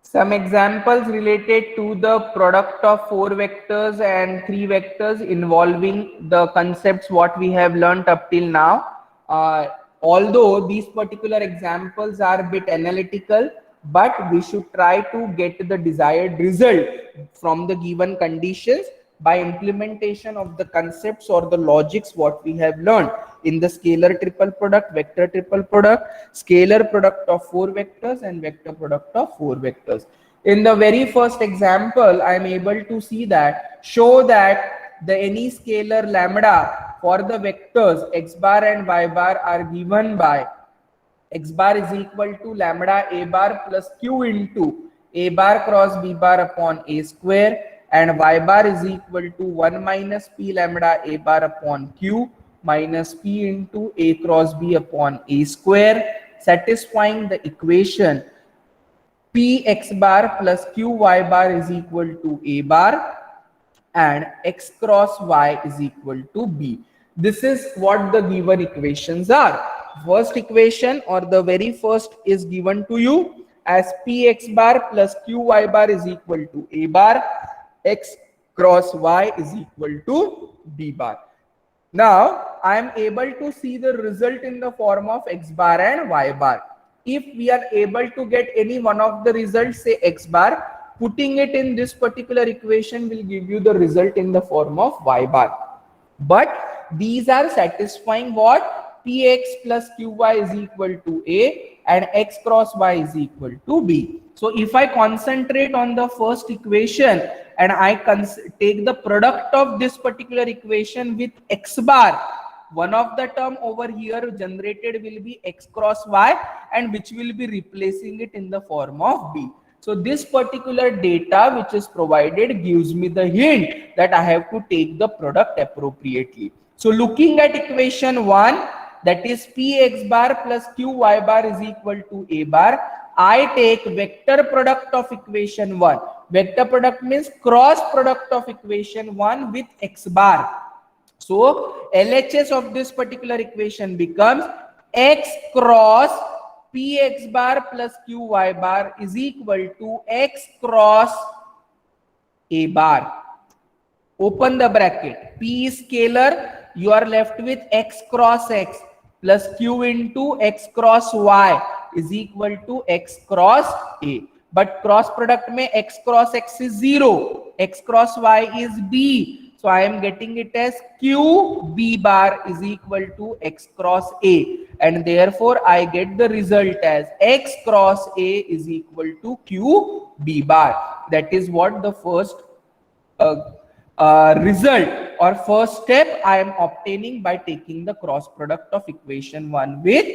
Some examples related to the product of 4 vectors and 3 vectors involving the concepts what we have learnt up till now. Although these particular examples are a bit analytical, but we should try to get the desired result from the given conditions by implementation of the concepts or the logics what we have learned in the scalar triple product, vector triple product, scalar product of 4 vectors and vector product of 4 vectors. In the very first example, I am able to see that, show that the any scalar lambda for the vectors x bar and y bar are given by x bar is equal to lambda a bar plus q into a bar cross b bar upon a square, and y bar is equal to 1 minus p lambda a bar upon q minus p into a cross b upon a square, satisfying the equation p x bar plus q y bar is equal to a bar and x cross y is equal to b. This is what the given equations are. First equation or the very first is given to you as p x bar plus q y bar is equal to a bar, x cross y is equal to b bar. Now I am able to see the result in the form of x bar and y bar. If we are able to get any one of the results, say x bar, putting it in this particular equation will give you the result in the form of y bar. But these are satisfying what? Px plus qy is equal to a and x cross y is equal to b. So if I concentrate on the first equation and I take the product of this particular equation with x bar, one of the term over here generated will be x cross y, and which will be replacing it in the form of b. So this particular data which is provided gives me the hint that I have to take the product appropriately. So looking at equation 1, that is p x bar plus q y bar is equal to a bar, I take vector product of equation 1. Vector product means cross product of equation 1 with x bar. So LHS of this particular equation becomes x cross px bar plus qy bar is equal to x cross a bar. Open the bracket. P is scalar. You are left with x cross x plus q into x cross y is equal to x cross a. But cross product mein x cross x is 0. X cross y is b. So I am getting it as q b bar is equal to x cross a, and therefore I get the result as x cross a is equal to q b bar. That is what the first result or first step I am obtaining by taking the cross product of equation 1 with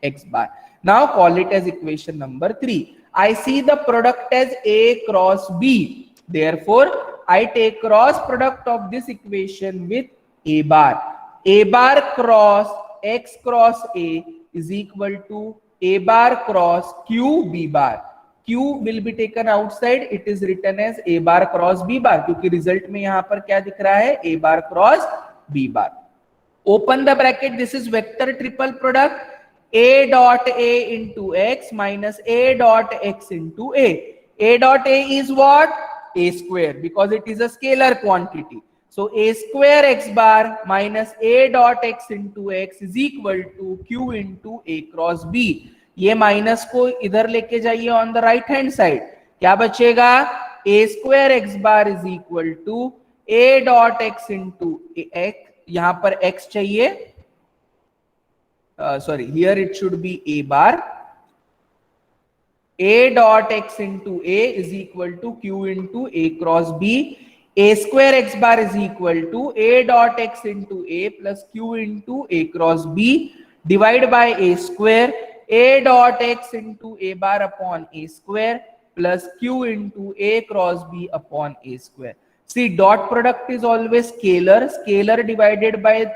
x bar. Now call it as equation number 3. I see the product as a cross b. Therefore, I take cross product of this equation with a bar. A bar cross x cross a is equal to a bar cross q b bar. Q will be taken outside. It is written as a bar cross b bar क्योंकि result में यहाँ पर क्या दिख रहा है? A bar cross b bar. Open the bracket. This is vector triple product. A dot a into x minus a dot x into a. A dot a is what? A square, because it is a scalar quantity. So a square x bar minus a dot x into x is equal to q into a cross b. ये minus को इधर लेके जाइए on the right hand side, क्या बचेगा? a square x bar is equal to a dot x into x. यहां पर x चाहिए, sorry, here it should be a bar. A dot x into a is equal to q into a cross b. A square x bar is equal to a dot x into a plus q into a cross b. Divide by a square. A dot x into a bar upon a square plus q into a cross b upon a square. See, dot product is always scalar. Scalar divided by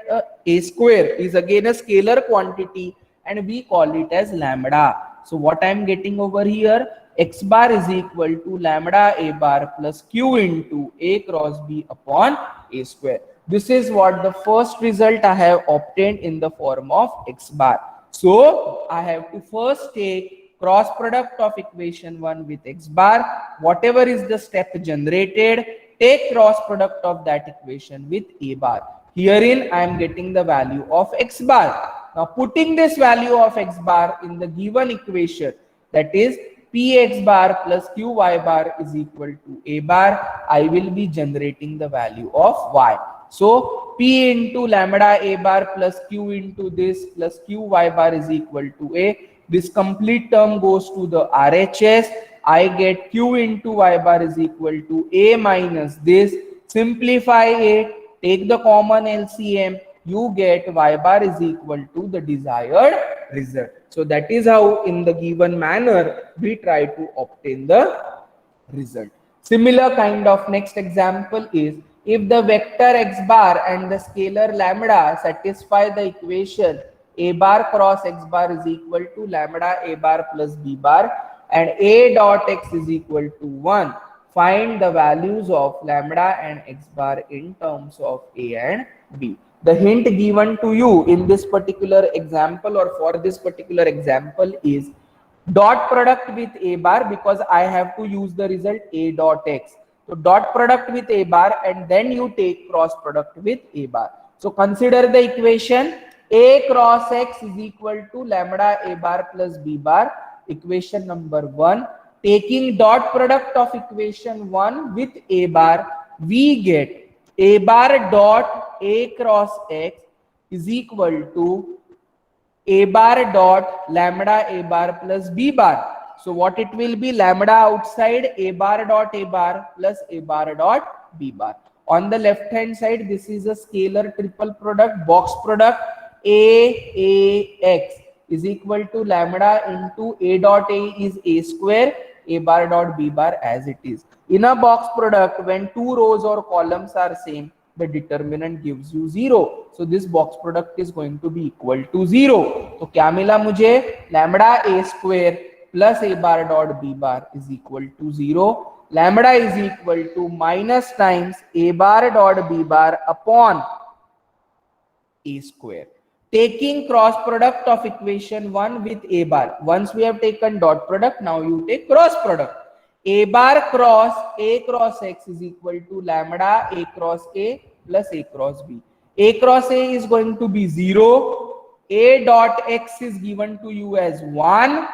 a square is again a scalar quantity, and we call it as lambda. So what I am getting over here, x bar is equal to lambda a bar plus q into a cross b upon a square. This is what the first result I have obtained in the form of x bar. So I have to first take cross product of equation 1 with x bar. Whatever is the step generated, take cross product of that equation with a bar. Herein I am getting the value of x bar. Now putting this value of x bar in the given equation, that is px bar plus qy bar is equal to a bar, I will be generating the value of y. So p into lambda a bar plus q into this plus qy bar is equal to a. This complete term goes to the RHS. I get q into y bar is equal to a minus this. Simplify it, take the common LCM, you get y bar is equal to the desired result. So that is how in the given manner we try to obtain the result. Similar kind of next example is, if the vector x bar and the scalar lambda satisfy the equation a bar cross x bar is equal to lambda a bar plus b bar and a dot x is equal to 1. Find the values of lambda and x bar in terms of a and b. The hint given to you in this particular example or for this particular example is dot product with a bar, because I have to use the result a dot x. So dot product with a bar and then you take cross product with a bar. So consider the equation a cross x is equal to lambda a bar plus b bar, equation number 1. Taking dot product of equation 1 with a bar, we get a bar dot a cross x is equal to a bar dot lambda a bar plus b bar. So what it will be, lambda outside a bar dot a bar plus a bar dot b bar. On the left hand side, this is a scalar triple product, box product a x is equal to lambda into a dot a is a square, a bar dot b bar as it is. In a box product, when two rows or columns are same, the determinant gives you 0. So this box product is going to be equal to 0. So क्या मिला मुझे, lambda a square plus a bar dot b bar is equal to 0. Lambda is equal to minus times a bar dot b bar upon a square. Taking cross product of equation 1 with a bar. Once we have taken dot product, now you take cross product. A bar cross a cross x is equal to lambda a cross a plus a cross b. A cross a is going to be 0. A dot x is given to you as 1.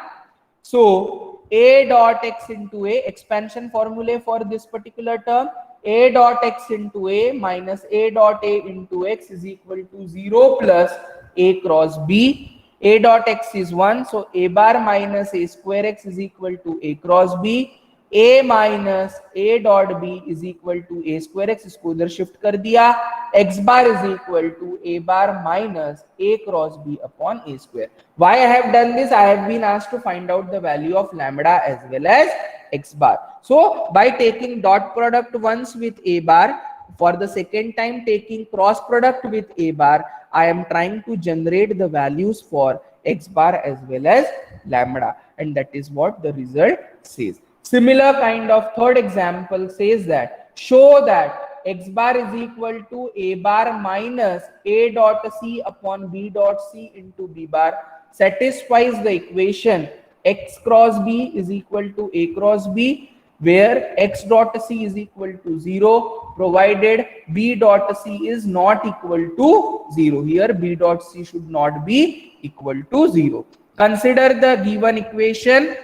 So a dot x into a, expansion formula for this particular term, a dot x into a minus a dot a into x is equal to 0 plus a cross b. A dot x is 1, so a bar minus a square x is equal to a cross b. A minus a dot b is equal to a square x, इसको इधर shift कर दिया. X bar is equal to a bar minus a cross b upon a square. Why I have done this? I have been asked to find out the value of lambda as well as x bar. So by taking dot product once with a bar, for the second time taking cross product with a bar, I am trying to generate the values for x bar as well as lambda, and that is what the result says. Similar kind of third example says that show that x bar is equal to a bar minus a dot c upon b dot c into b bar satisfies the equation x cross b is equal to a cross b, where x dot c is equal to 0, provided b dot c is not equal to 0. Here b dot c should not be equal to 0. Consider the given equation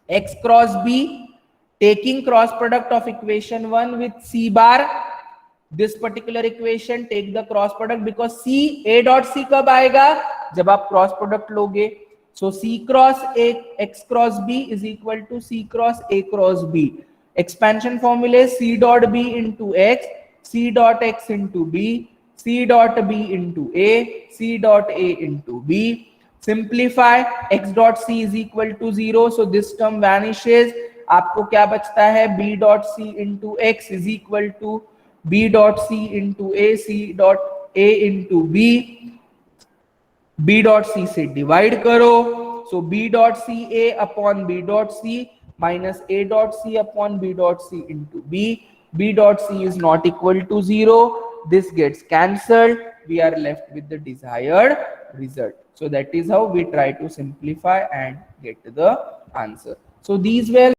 x cross b, taking cross product of equation 1 with c bar. This particular equation, take the cross product, because c a dot c कब आएगा, जब आप cross product लोगे. So c cross a x cross b is equal to c cross a cross b. Expansion formula is c dot b into x, c dot x into b, c dot b into a, c dot a into b. Simplify, x dot c is equal to 0, so this term vanishes. आपको क्या बचता है, b dot c into x is equal to b dot c into a, c dot a into b. b dot c से divide करो, so b dot c a upon b dot c minus a dot c upon b dot c into b. b dot c is not equal to 0. This gets cancelled. We are left with the desired result. So that is how we try to simplify and get the answer. So these were